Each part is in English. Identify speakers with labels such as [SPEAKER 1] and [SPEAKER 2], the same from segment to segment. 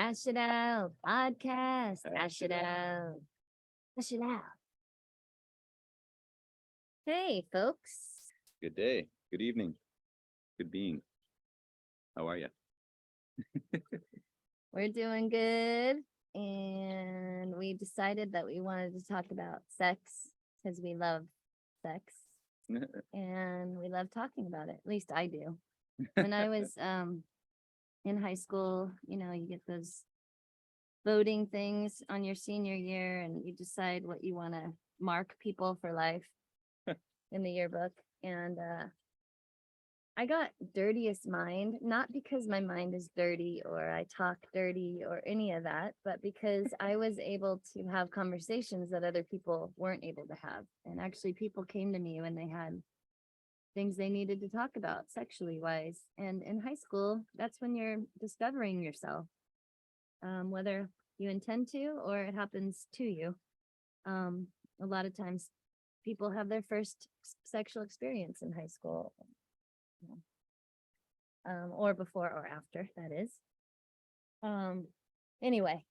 [SPEAKER 1] Hash it out podcast. Hash it out. Hash it out. Hey, folks.
[SPEAKER 2] Good day. Good evening. Good being. How are you?
[SPEAKER 1] We're doing good. And we decided that we wanted to talk about sex because we love sex and we love talking about it. At least I do. When I was in high school, you get those voting things on your senior year and you decide what you want to mark people for life in the yearbook. And I got dirtiest mind, not because my mind is dirty or I talk dirty or any of that, but because I was able to have conversations that other people weren't able to have. And actually people came to me when they had things they needed to talk about sexually wise. And in high school, that's when you're discovering yourself, whether you intend to or it happens to you. A lot of times people have their first sexual experience in high school. Or before or after, that is. Anyway,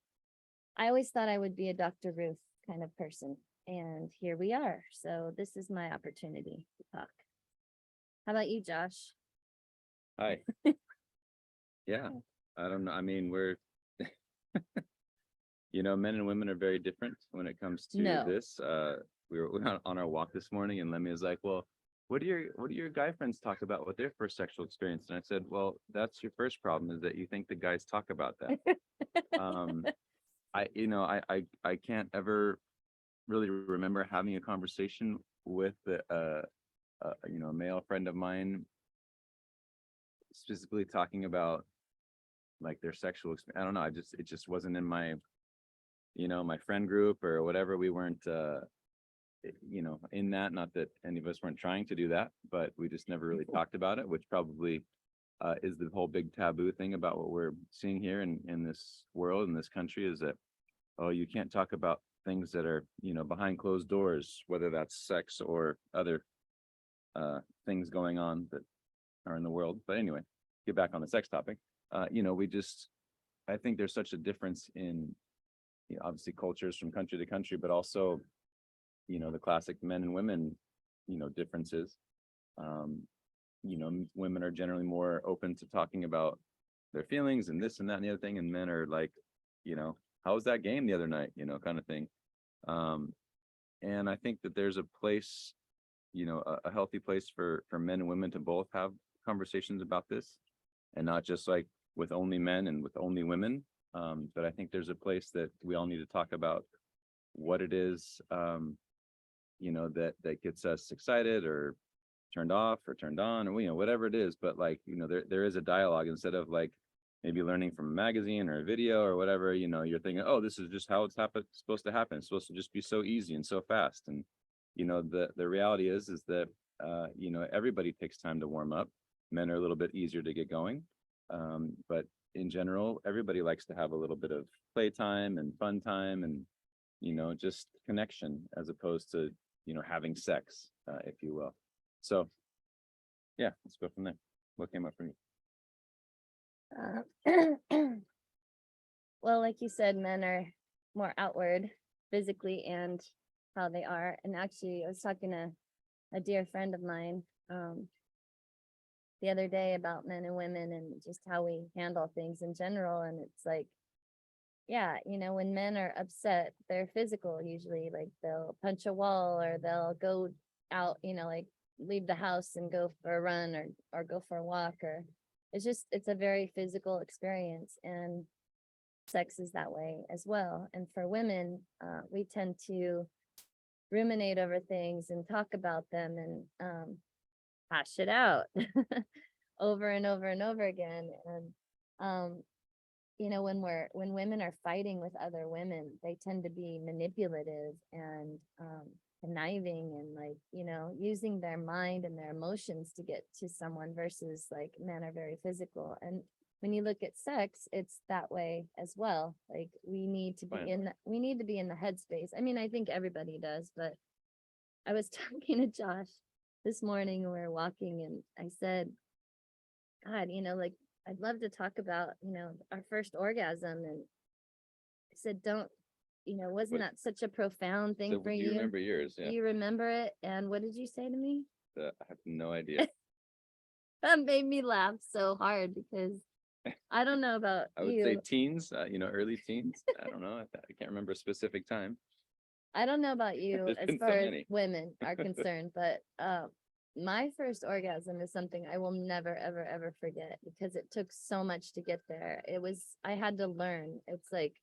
[SPEAKER 1] I always thought I would be a Dr. Ruth kind of person, and here we are. So this is my opportunity to talk. How about you, Josh?
[SPEAKER 2] Hi. Yeah, I don't know. I mean, we're, men and women are very different when it comes to this. We were on our walk this morning, and Lemia was like, "Well, what do your guy friends talk about with their first sexual experience?" And I said, "Well, that's your first problem, is that you think the guys talk about that." I can't ever really remember having a conversation with a male friend of mine specifically talking about like their sexual experience. I don't know. It just wasn't in my, my friend group or whatever. We weren't, in that. Not that any of us weren't trying to do that, but we just never really talked about it, which probably is the whole big taboo thing about what we're seeing here in this world, in this country, is that, oh, you can't talk about things that are, behind closed doors, whether that's sex or other things going on that are in the world. But anyway, get back on the sex topic. I think there's such a difference in, obviously cultures from country to country, but also, the classic men and women, differences. Women are generally more open to talking about their feelings and this and that and the other thing, and men are like, how was that game the other night, kind of thing. And I think that there's a place, a healthy place for men and women to both have conversations about this, and not just like with only men and with only women. But I think there's a place that we all need to talk about what it is, that gets us excited or turned off or turned on, or whatever it is. But like, there is a dialogue, instead of like maybe learning from a magazine or a video or whatever. You're thinking, oh, this is just how it's supposed to happen. It's supposed to just be so easy and so fast. And the reality is that everybody takes time to warm up. Men are a little bit easier to get going, but in general, everybody likes to have a little bit of playtime and fun time and just connection, as opposed to having sex, if you will. So yeah, let's go from there. What came up for
[SPEAKER 1] you? Well, like you said, men are more outward physically and how they are. And actually, I was talking to a dear friend of mine the other day about men and women and just how we handle things in general. And it's like, yeah, when men are upset, they're physical usually. Like they'll punch a wall or they'll go out, like leave the house and go for a run or go for a walk, or it's a very physical experience. And sex is that way as well. And for women, we tend to ruminate over things and talk about them and hash it out over and over and over again. And when women are fighting with other women, they tend to be manipulative and conniving and like, using their mind and their emotions to get to someone, versus like men are very physical. And when you look at sex, it's that way as well. Like we need to be in the headspace. I mean, I think everybody does, but I was talking to Josh this morning, and we were walking, and I said, God, like I'd love to talk about, our first orgasm. And I said, don't, wasn't
[SPEAKER 2] What-
[SPEAKER 1] that such a profound thing
[SPEAKER 2] So
[SPEAKER 1] for
[SPEAKER 2] do you
[SPEAKER 1] you?
[SPEAKER 2] remember yours?
[SPEAKER 1] Do
[SPEAKER 2] Yeah.
[SPEAKER 1] you remember it? And what did you say to me?
[SPEAKER 2] I have no idea.
[SPEAKER 1] That made me laugh so hard because I don't know about
[SPEAKER 2] I would say
[SPEAKER 1] you.
[SPEAKER 2] teens, early teens. I don't know. I can't remember a specific time.
[SPEAKER 1] I don't know about you
[SPEAKER 2] There's
[SPEAKER 1] as
[SPEAKER 2] been so
[SPEAKER 1] far as
[SPEAKER 2] many.
[SPEAKER 1] women are concerned, but my first orgasm is something I will never, ever, ever forget because it took so much to get there. I had to learn. It's like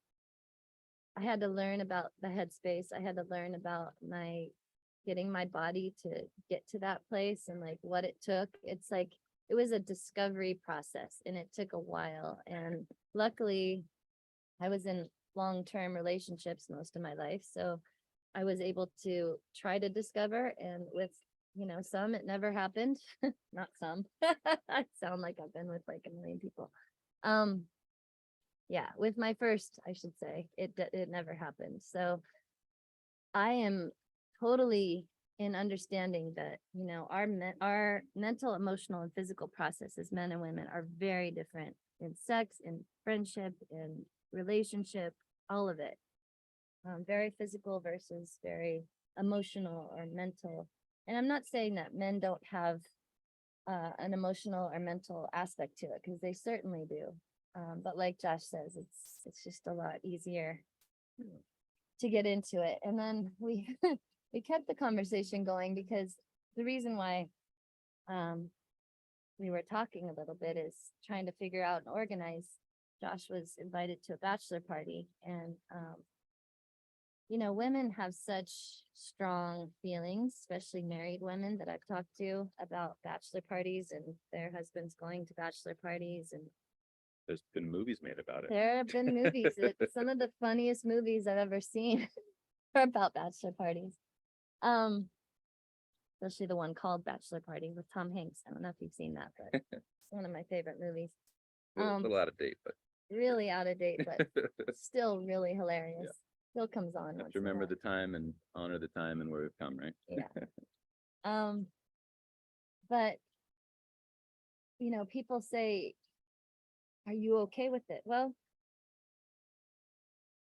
[SPEAKER 1] I had to learn about the headspace. I had to learn about getting my body to get to that place and like what it took. It's like it was a discovery process and it took a while. And luckily, I was in long-term relationships most of my life. So I was able to try to discover, and with, some, it never happened. Not some. I sound like I've been with like a million people. Yeah, with my first, I should say, it never happened. So I am totally in understanding that, our mental, emotional, and physical processes, men and women, are very different in sex, in friendship, in relationship, all of it. Very physical versus very emotional or mental. And I'm not saying that men don't have an emotional or mental aspect to it, because they certainly do. But like Josh says, it's just a lot easier to get into it. And then we we kept the conversation going because the reason why we were talking a little bit is trying to figure out and organize. Josh was invited to a bachelor party, and women have such strong feelings, especially married women that I've talked to, about bachelor parties and their husbands going to bachelor parties. And
[SPEAKER 2] There's been movies made about it.
[SPEAKER 1] there have been movies. It's some of the funniest movies I've ever seen are about bachelor parties. Especially the one called Bachelor Party with Tom Hanks. I don't know if you've seen that, but it's one of my favorite movies.
[SPEAKER 2] It's a lot of date, but
[SPEAKER 1] Really out of date, but still really hilarious.
[SPEAKER 2] Yeah.
[SPEAKER 1] Still comes on.
[SPEAKER 2] have
[SPEAKER 1] once
[SPEAKER 2] to
[SPEAKER 1] in a
[SPEAKER 2] remember
[SPEAKER 1] while.
[SPEAKER 2] the time and honor the time and where we've come, right?
[SPEAKER 1] Yeah. But people say, are you okay with it? Well,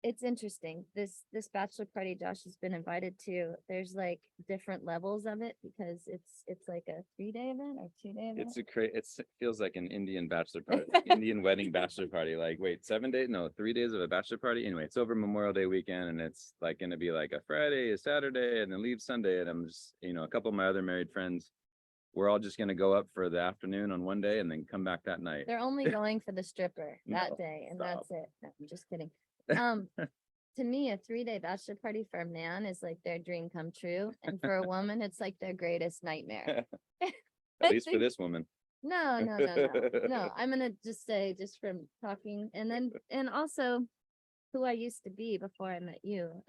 [SPEAKER 1] it's interesting. This bachelor party Josh has been invited to, there's like different levels of it because it's like a 3-day event or 2-day event.
[SPEAKER 2] It feels like an Indian bachelor party, Indian wedding bachelor party. Like, wait, 7 days? No, 3 days of a bachelor party. Anyway, it's over Memorial Day weekend, and it's like going to be like a Friday, a Saturday, and then leave Sunday. And I'm just, a couple of my other married friends, we're all just going to go up for the afternoon on one day and then come back that night.
[SPEAKER 1] They're only going for the stripper that
[SPEAKER 2] No,
[SPEAKER 1] day, and
[SPEAKER 2] stop.
[SPEAKER 1] that's it. No, I'm just kidding. To me, a 3-day bachelor party for a man is like their dream come true, and for a woman, it's like their greatest nightmare.
[SPEAKER 2] At least for this woman.
[SPEAKER 1] No. I'm gonna just say, just from talking, and also who I used to be before I met you.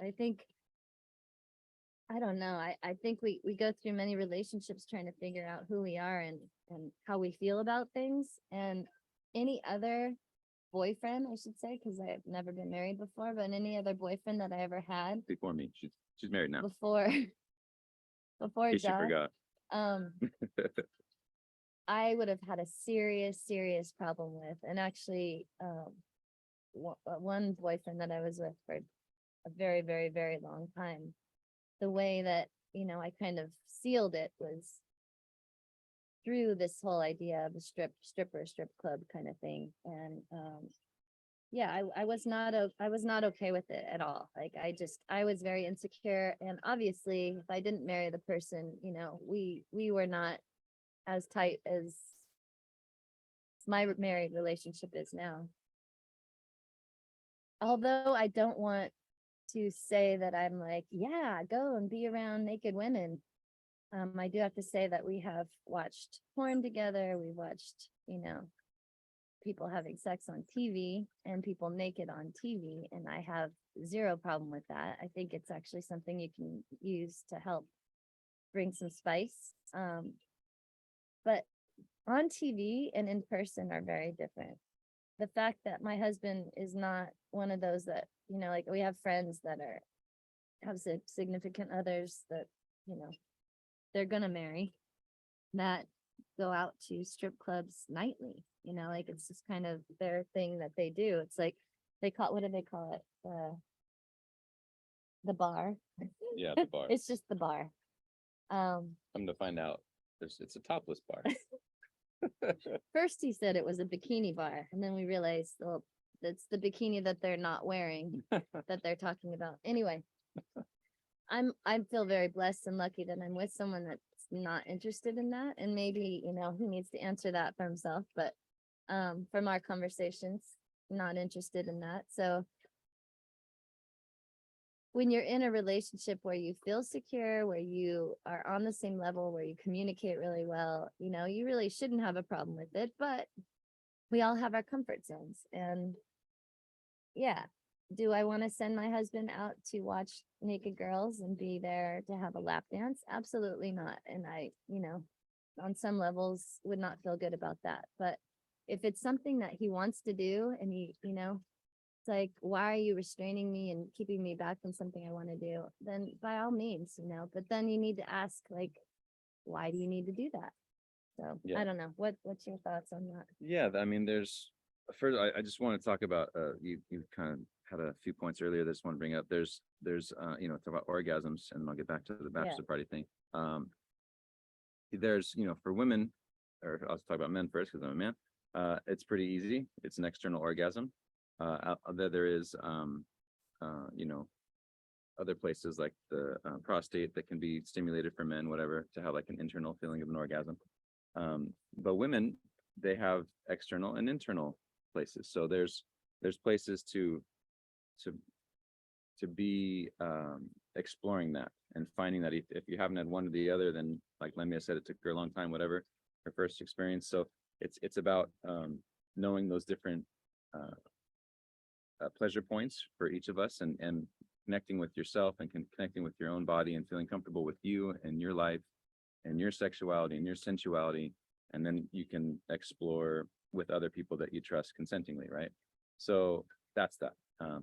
[SPEAKER 1] I don't know. I think we go through many relationships trying to figure out who we are and how we feel about things. And any other boyfriend, I should say, because I've never been married before, but any other boyfriend that I ever had
[SPEAKER 2] Before me, she's married now.
[SPEAKER 1] before
[SPEAKER 2] In case you
[SPEAKER 1] Josh,
[SPEAKER 2] forgot.
[SPEAKER 1] I would have had a serious problem with. And actually, one boyfriend that I was with for a very, very, very long time, the way that, I kind of sealed it was through this whole idea of a strip club kind of thing. And yeah, I was not okay with it at all. Like I was very insecure, and obviously if I didn't marry the person, we were not as tight as my married relationship is now. Although I don't want to say that I'm like, yeah, go and be around naked women. I do have to say that we have watched porn together. We watched, people having sex on TV and people naked on TV. And I have zero problem with that. I think it's actually something you can use to help bring some spice. But on TV and in person are very different. The fact that my husband is not one of those that, like we have friends that have significant others that, they're gonna marry, that go out to strip clubs nightly, like it's just kind of their thing that they do. It's like what do they call it? The bar.
[SPEAKER 2] Yeah, the bar.
[SPEAKER 1] It's just the bar.
[SPEAKER 2] Come to find out, it's a topless bar.
[SPEAKER 1] First he said it was a bikini bar, and then we realized, well, it's the bikini that they're not wearing that they're talking about. Anyway, I feel very blessed and lucky that I'm with someone that's not interested in that, and maybe, he needs to answer that for himself, but from our conversations, not interested in that. So when you're in a relationship where you feel secure, where you are on the same level, where you communicate really well, you really shouldn't have a problem with it, but we all have our comfort zones. And yeah, do I want to send my husband out to watch naked girls and be there to have a lap dance? Absolutely not. And I, on some levels would not feel good about that. But if it's something that he wants to do and it's like, why are you restraining me and keeping me back from something I want to do? Then by all means, but then you need to ask, like, why do you need to do that? So
[SPEAKER 2] Yeah.
[SPEAKER 1] I don't know. What's your thoughts on that?
[SPEAKER 2] Yeah, I mean, first, I just want to talk about, you kind of had a few points earlier that I just want to bring up. There's talk about orgasms, and I'll get back to the bachelor party thing. There's, for women, or I'll talk about men first because I'm a man. It's pretty easy. It's an external orgasm. There is, other places like the prostate that can be stimulated for men, whatever, to have like an internal feeling of an orgasm. But women, they have external and internal places. So there's places to be exploring that and finding that if you haven't had one or the other, then like Lemia said, it took her a long time, whatever, her first experience. So it's about knowing those different pleasure points for each of us, and connecting with yourself and connecting with your own body and feeling comfortable with you and your life and your sexuality and your sensuality. And then you can explore with other people that you trust consentingly, right? So that's that.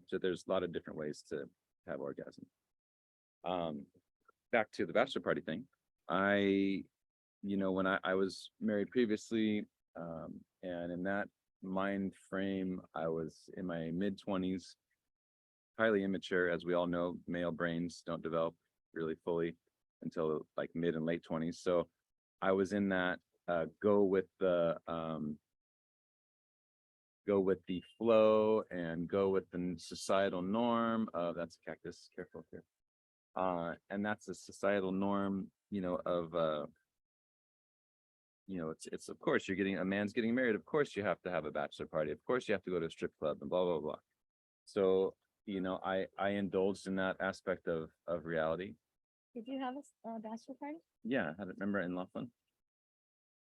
[SPEAKER 2] So there's a lot of different ways to have orgasm. Back to the bachelor party thing. When I was married previously, and in that mind frame, I was in my mid-20s, highly immature. As we all know, male brains don't develop really fully until like mid and late 20s. So I was in that go with the flow and go with the societal norm of, that's a cactus, careful here. And that's a societal norm, of it's of course a man's getting married, of course you have to have a bachelor party, of course you have to go to a strip club and blah blah blah. So I indulged in that aspect of reality.
[SPEAKER 1] Did you have a bachelor party?
[SPEAKER 2] Yeah, I remember in Laughlin.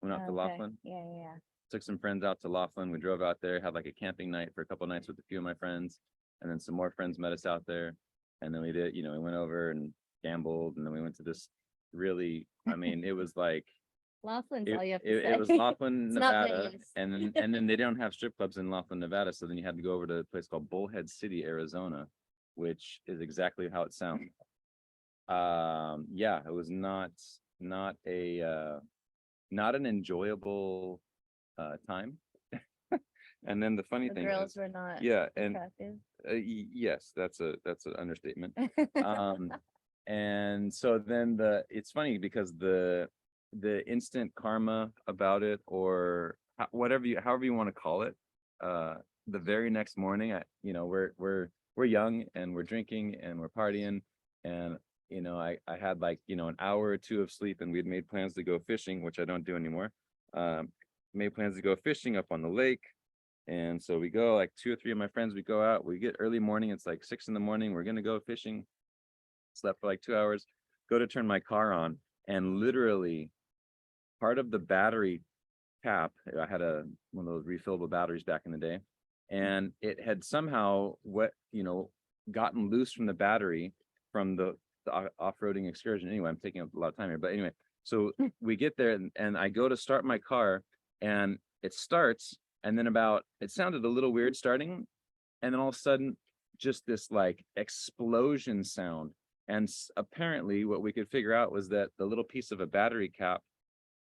[SPEAKER 2] Went out to
[SPEAKER 1] Okay.
[SPEAKER 2] Laughlin.
[SPEAKER 1] Yeah.
[SPEAKER 2] Took some friends out to Laughlin. We drove out there, had like a camping night for a couple of nights with a few of my friends, and then some more friends met us out there. And then we did, we went over and gambled, and then we went to this really, it was like
[SPEAKER 1] Laughlin's all you have to say.
[SPEAKER 2] it was Laughlin,
[SPEAKER 1] It's not
[SPEAKER 2] Nevada,
[SPEAKER 1] Vegas.
[SPEAKER 2] and then they don't have strip clubs in Laughlin, Nevada, so then you had to go over to a place called Bullhead City, Arizona, which is exactly how it sounds. Yeah, it was not an enjoyable time. And then the funny
[SPEAKER 1] The
[SPEAKER 2] thing
[SPEAKER 1] girls
[SPEAKER 2] is,
[SPEAKER 1] were not
[SPEAKER 2] and
[SPEAKER 1] attractive.
[SPEAKER 2] yes, that's an understatement. And so then it's funny because the instant karma about it, or however you want to call it, the very next morning, we're young and we're drinking and we're partying, and I had like an hour or two of sleep, and we'd made plans to go fishing, which I don't do anymore. Made plans to go fishing up on the lake. And so we go, like 2 or 3 of my friends, we go out, we get early morning, it's like 6 a.m, we're gonna go fishing. Slept for like 2 hours, go to turn my car on, and literally part of the battery cap, I had one of those refillable batteries back in the day, and it had somehow gotten loose from the battery from the off-roading excursion. Anyway, I'm taking up a lot of time here, but anyway, so we get there, and I go to start my car, and it starts, and then it sounded a little weird starting, and then all of a sudden just this like explosion sound. And apparently what we could figure out was that the little piece of a battery cap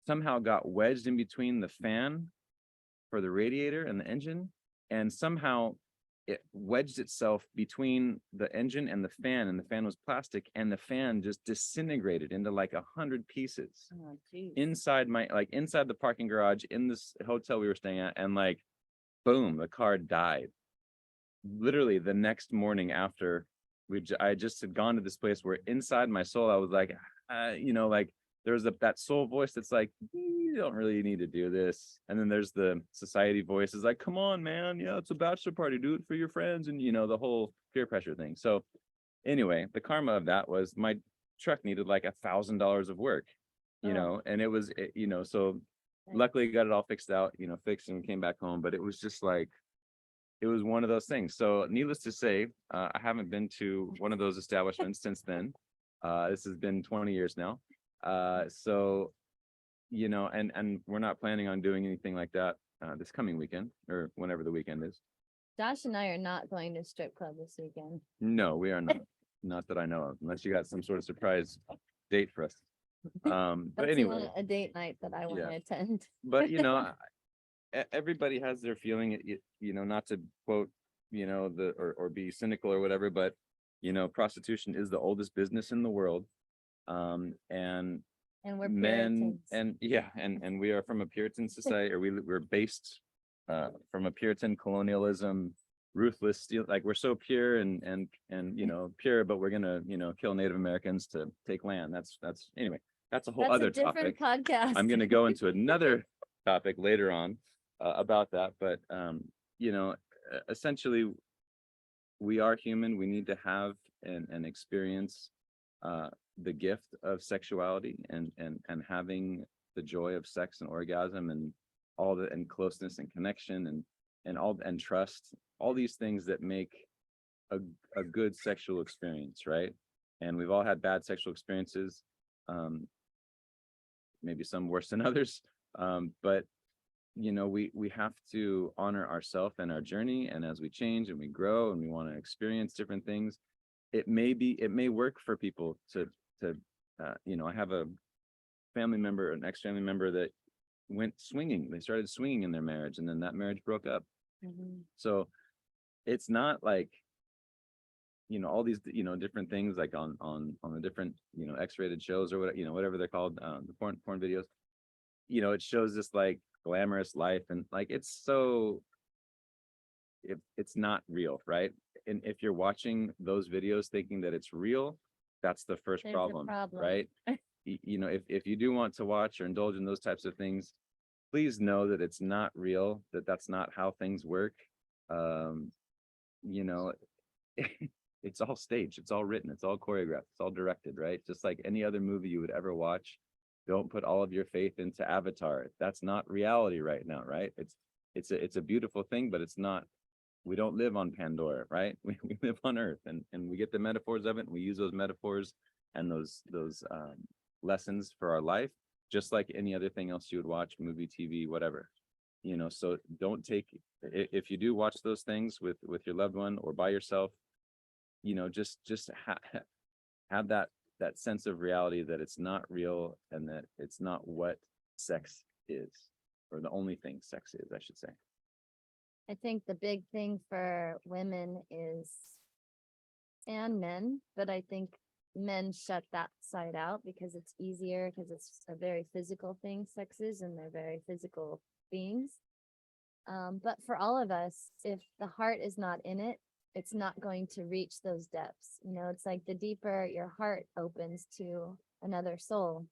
[SPEAKER 2] somehow got wedged in between the fan for the radiator and the engine, and somehow it wedged itself between the engine and the fan was plastic, and the fan just disintegrated into like 100 pieces
[SPEAKER 1] Oh, geez.
[SPEAKER 2] inside inside the parking garage in this hotel we were staying at, and like boom, the car died. Literally the next morning after I just had gone to this place where inside my soul I was like, like there's that soul voice that's like, you don't really need to do this, and then there's the society voice is like, come on man, yeah, it's a bachelor party, do it for your friends, and the whole peer pressure thing. So anyway, the karma of that was my truck needed like $1,000 of work, and it was so
[SPEAKER 1] Right.
[SPEAKER 2] luckily got it all fixed out, fixed, and came back home. But it was just like, it was one of those things. So needless to say, I haven't been to one of those establishments since then. This has been 20 years now. So, and we're not planning on doing anything like that this coming weekend or whenever the weekend is.
[SPEAKER 1] Josh and I are not going to strip club this weekend.
[SPEAKER 2] No, we are not. Not that I know of, unless you got some sort of surprise date for us. But
[SPEAKER 1] That's
[SPEAKER 2] anyway,
[SPEAKER 1] not a date night that I want to
[SPEAKER 2] Yeah.
[SPEAKER 1] attend.
[SPEAKER 2] but everybody has their feeling, not to quote, or be cynical or whatever, but prostitution is the oldest business in the world. And
[SPEAKER 1] And we're
[SPEAKER 2] men,
[SPEAKER 1] Puritans.
[SPEAKER 2] and we are from a Puritan society, or we're based from a Puritan colonialism, ruthless steel, like we're so pure and pure, but we're gonna kill Native Americans to take land. That's anyway, that's a whole
[SPEAKER 1] That's
[SPEAKER 2] other
[SPEAKER 1] a different
[SPEAKER 2] topic.
[SPEAKER 1] podcast.
[SPEAKER 2] I'm gonna go into another topic later on about that, but essentially we are human. We need to have and experience the gift of sexuality and having the joy of sex and orgasm and all the and closeness and connection and all and trust, all these things that make a good sexual experience, right? And we've all had bad sexual experiences, maybe some worse than others, but we have to honor ourselves and our journey, and as we change and we grow and we want to experience different things, it may work for people to I have a family member, an ex-family member that went swinging. They started swinging in their marriage, and then that marriage broke up.
[SPEAKER 1] Mhm.
[SPEAKER 2] So it's not like all these different things like on the different X-rated shows or whatever they're called, the porn videos. It shows this like glamorous life, and like it's not real, right? And if you're watching those videos thinking that it's real, that's the first
[SPEAKER 1] There's a
[SPEAKER 2] problem,
[SPEAKER 1] problem.
[SPEAKER 2] right? If you do want to watch or indulge in those types of things, please know that it's not real, that's not how things work. um you know it's all staged, it's all written, it's all choreographed, it's all directed, right? Just like any other movie you would ever watch. Don't put all of your faith into Avatar. That's not reality right now, right? It's a beautiful thing, but it's not. We don't live on Pandora, right? We live on Earth, and we get the metaphors of it, and we use those metaphors and those lessons for our life, just like any other thing else you would watch, movie, TV, whatever. So don't take, if you do watch those things with your loved one or by yourself, just have that sense of reality, that it's not real and that it's not what sex is, or the only thing sex is, I should say.
[SPEAKER 1] I think the big thing for women is, and men, but I think men shut that side out because it's easier, because it's a very physical thing, sex is, and they're very physical beings. But for all of us, if the heart is not in it, it's not going to reach those depths. It's like the deeper your heart opens to another soul,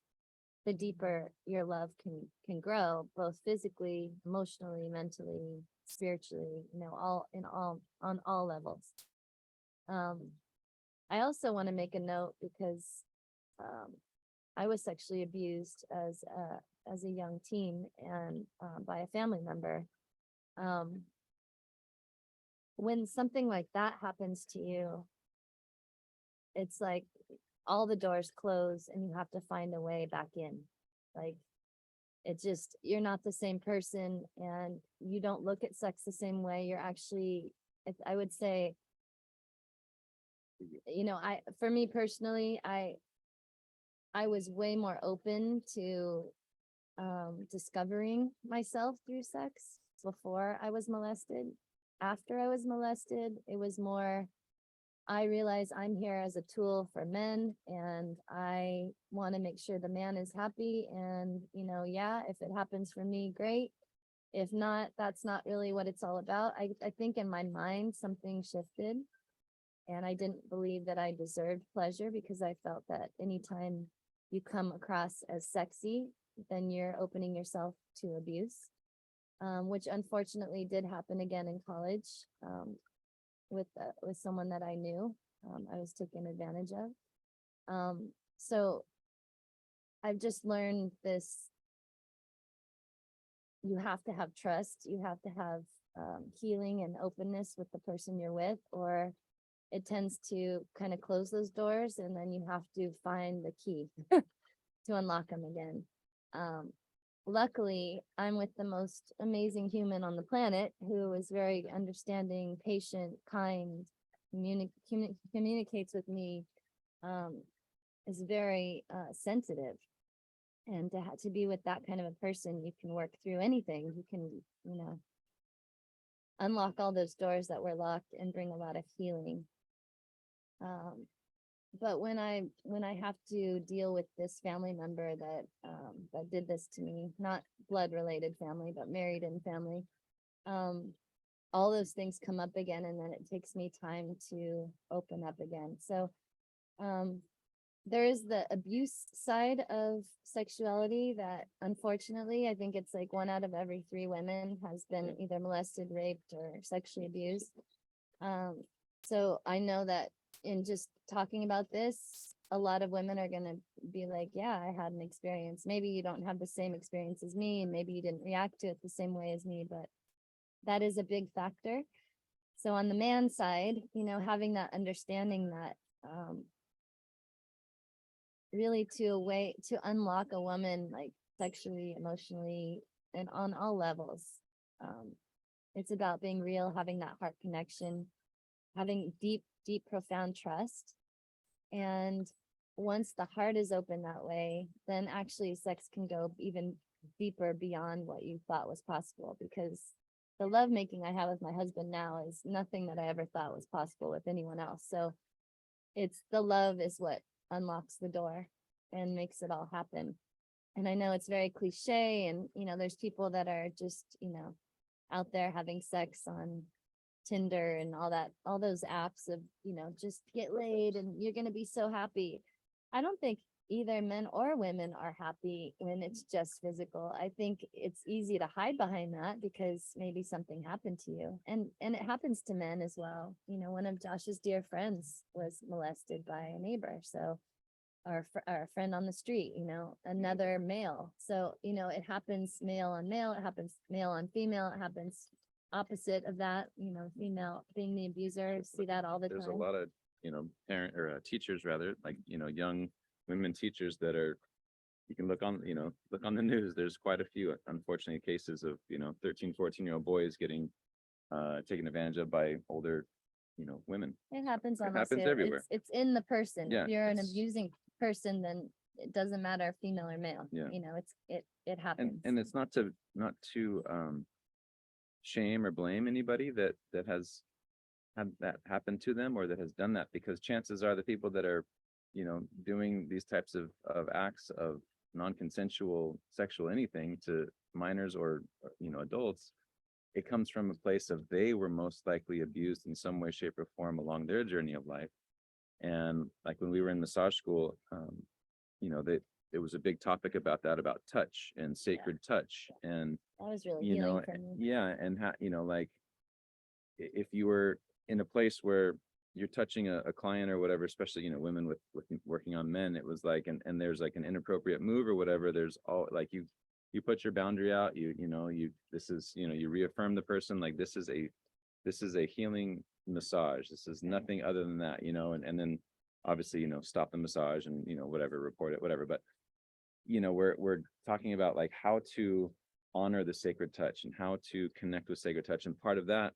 [SPEAKER 1] the deeper your love can grow, both physically, emotionally, mentally, spiritually, on all levels. I also want to make a note because I was sexually abused as a young teen, and by a family member. When something like that happens to you, it's like all the doors close and you have to find a way back in. Like, you're not the same person, and you don't look at sex the same way. You're actually, I would say, for me personally, I was way more open to discovering myself through sex before I was molested. After I was molested, it was more, I realize I'm here as a tool for men, and I want to make sure the man is happy. And, yeah, if it happens for me, great. If not, that's not really what it's all about. I think in my mind, something shifted, and I didn't believe that I deserved pleasure, because I felt that anytime you come across as sexy, then you're opening yourself to abuse, which unfortunately did happen again in college, with someone that I knew. I was taken advantage of. So I've just learned this: you have to have trust, you have to have healing and openness with the person you're with, or it tends to kind of close those doors, and then you have to find the key to unlock them again. Luckily, I'm with the most amazing human on the planet, who is very understanding, patient, kind, communicates with me, is very sensitive. And to be with that kind of a person, you can work through anything. You can, unlock all those doors that were locked and bring a lot of healing. But when I have to deal with this family member that did this to me, not blood related family, but married in family, all those things come up again, and then it takes me time to open up again. So there is the abuse side of sexuality that, unfortunately, I think it's like 1 out of every 3 women has been either molested, raped, or sexually abused. So I know that in just talking about this, a lot of women are going to be like, yeah, I had an experience. Maybe you don't have the same experience as me, and maybe you didn't react to it the same way as me, but that is a big factor. So on the man side, having that understanding that, really to unlock a woman, like sexually, emotionally, and on all levels. It's about being real, having that heart connection, having deep, profound trust. And once the heart is open that way, then actually sex can go even deeper beyond what you thought was possible, because the lovemaking I have with my husband now is nothing that I ever thought was possible with anyone else. So it's the love is what unlocks the door and makes it all happen. And I know it's very cliche, and there's people that are just out there having sex on Tinder and all those apps of just get laid and you're going to be so happy. I don't think either men or women are happy when it's just physical. I think it's easy to hide behind that because maybe something happened to you, and it happens to men as well. One of Josh's dear friends was molested by a neighbor, so or a friend on the street, another male. So it happens male on male, it happens male on female, it happens opposite of that, female being the abuser. See that all the
[SPEAKER 2] There's
[SPEAKER 1] time.
[SPEAKER 2] a lot of parent or teachers, rather, like young women teachers that are, you can look on the news. There's quite a few, unfortunately, cases of 13, 14-year-old boys getting taken advantage of by older women.
[SPEAKER 1] It happens
[SPEAKER 2] It
[SPEAKER 1] almost
[SPEAKER 2] happens everywhere.
[SPEAKER 1] It's in the person.
[SPEAKER 2] Yeah,
[SPEAKER 1] If you're an
[SPEAKER 2] it's-
[SPEAKER 1] abusing person, then it doesn't matter if female or male.
[SPEAKER 2] Yeah.
[SPEAKER 1] It happens.
[SPEAKER 2] And it's not to shame or blame anybody that has had that happen to them or that has done that, because chances are the people that are doing these types of acts of non-consensual sexual anything to minors or adults, it comes from a place of they were most likely abused in some way, shape, or form along their journey of life. And like when we were in massage school, there was a big topic about that, about touch and sacred touch. And
[SPEAKER 1] that was really healing for me.
[SPEAKER 2] yeah, and how like if you were in a place where you're touching a client or whatever, especially women with working on men, it was like, and there's like an inappropriate move or whatever, there's all like you put your boundary out, this is you reaffirm the person, like this is a healing massage, this is nothing other than that, and then obviously stop the massage and whatever, report it, whatever. But we're talking about like how to honor the sacred touch and how to connect with sacred touch. And part of that,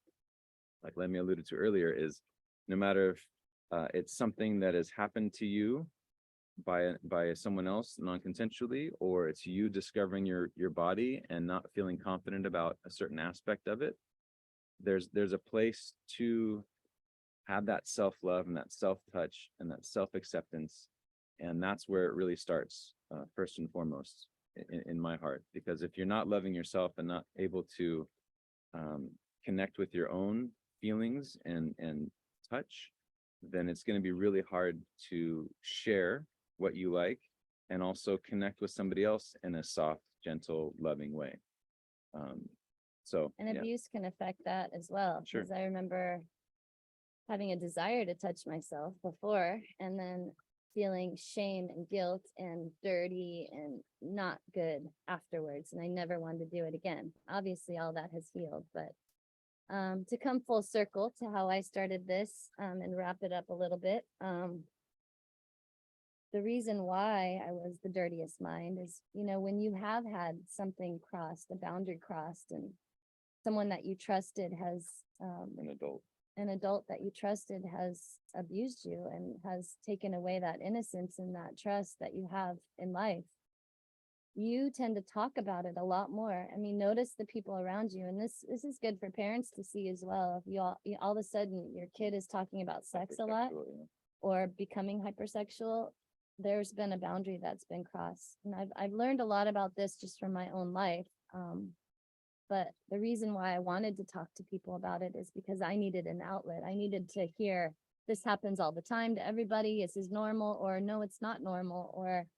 [SPEAKER 2] like Lemia alluded to earlier, is no matter if it's something that has happened to you by someone else non-consensually, or it's you discovering your body and not feeling confident about a certain aspect of it, there's a place to have that self-love and that self-touch and that self-acceptance. And that's where it really starts, first and foremost in my heart. Because if you're not loving yourself and not able to connect with your own feelings and touch, then it's going to be really hard to share what you like and also connect with somebody else in a soft, gentle, loving way.
[SPEAKER 1] And abuse can affect that as well.
[SPEAKER 2] Sure.
[SPEAKER 1] Because I remember having a desire to touch myself before, and then feeling shame and guilt and dirty and not good afterwards. And I never wanted to do it again. Obviously, all that has healed, but to come full circle to how I started this, and wrap it up a little bit. The reason why I was the dirtiest mind is, when you have had something crossed, a boundary crossed, and someone that you trusted has, an adult that you trusted has abused you and has taken away that innocence and that trust that you have in life, you tend to talk about it a lot more. I mean, notice the people around you. And this is good for parents to see as well. If all of a sudden your kid is talking about sex a lot or becoming hypersexual, there's been a boundary that's been crossed. And I've learned a lot about this just from my own life. But the reason why I wanted to talk to people about it is because I needed an outlet. I needed to hear, this happens all the time to everybody. This is normal, or no, it's not normal, or,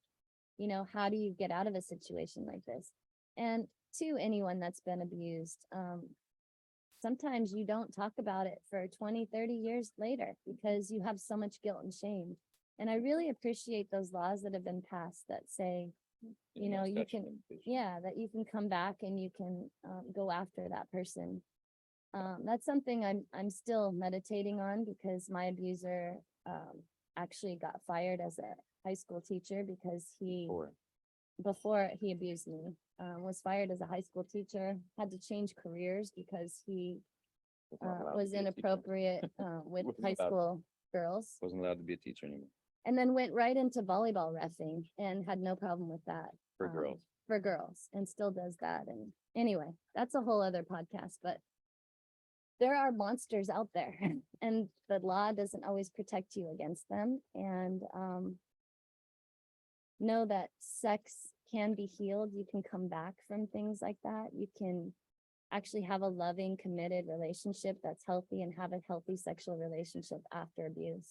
[SPEAKER 1] how do you get out of a situation like this? And to anyone that's been abused, sometimes you don't talk about it for 20, 30 years later because you have so much guilt and shame. And I really appreciate those laws that have been passed that say, you can, that you can come back and you can go after that person. That's something I'm still meditating on, because my abuser actually got fired as a high school teacher because before he abused me, was fired as a high school teacher, had to change careers because he was inappropriate with high school girls.
[SPEAKER 2] Wasn't allowed to be a teacher anymore.
[SPEAKER 1] And then went right into volleyball reffing and had no problem with that. For girls, and still does that. And anyway, that's a whole other podcast, but there are monsters out there and the law doesn't always protect you against them. And know that sex can be healed. You can come back from things like that. You can actually have a loving, committed relationship that's healthy and have a healthy sexual relationship after abuse.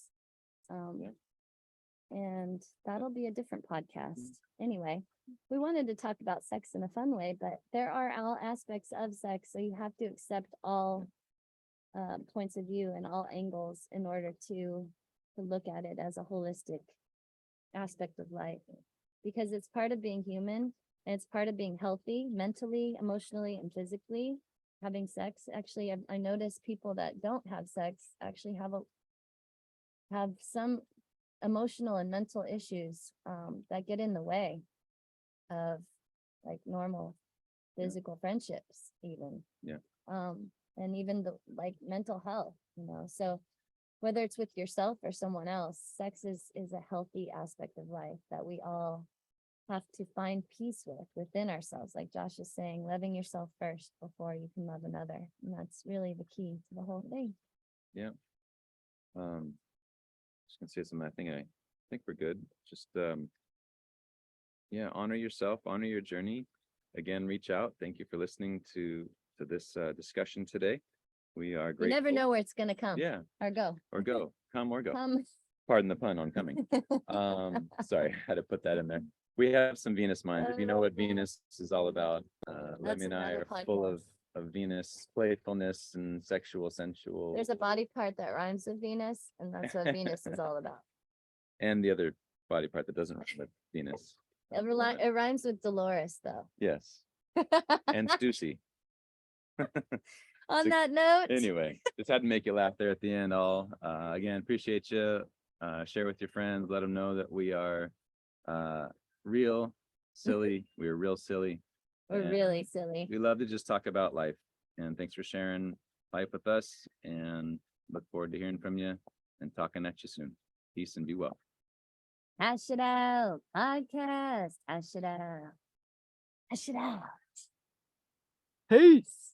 [SPEAKER 1] And that'll be a different podcast. Anyway, we wanted to talk about sex in a fun way, but there are all aspects of sex, so you have to accept all points of view and all angles in order to look at it as a holistic aspect of life, because it's part of being human and it's part of being healthy mentally, emotionally, and physically. Having sex, actually, I noticed people that don't have sex actually have some emotional and mental issues that get in the way of like normal physical friendships even. And even the mental health, so whether it's with yourself or someone else, sex is a healthy aspect of life that we all have to find peace within ourselves. Like Josh is saying, loving yourself first before you can love another, and that's really the key to the whole thing.
[SPEAKER 2] Just gonna say something. I think we're good. Just honor yourself, honor your journey. Again, reach out. Thank you for listening to this discussion today. We are grateful.
[SPEAKER 1] You never know where it's gonna come.
[SPEAKER 2] Or go. Come or go.
[SPEAKER 1] Come.
[SPEAKER 2] Pardon the pun on coming. Sorry, I had to put that in there. We have some Venus minds. If you know what Venus is all about, Lemia and I are full of Venus playfulness and sensual.
[SPEAKER 1] There's a body part that rhymes with Venus, and that's what Venus is all about.
[SPEAKER 2] And the other body part that doesn't rhyme with Venus.
[SPEAKER 1] It rhymes with Dolores, though.
[SPEAKER 2] Yes. And Stussy.
[SPEAKER 1] On that note.
[SPEAKER 2] Anyway, just had to make you laugh there at the end. Again, appreciate you. Share with your friends. Let them know that we are real silly. We're real silly.
[SPEAKER 1] We're really silly.
[SPEAKER 2] We love to just talk about life. And thanks for sharing life with us. And look forward to hearing from you and talking at you soon. Peace and be well.
[SPEAKER 1] Hash it out. Podcast. Hash it out. Hash it out.
[SPEAKER 3] Peace.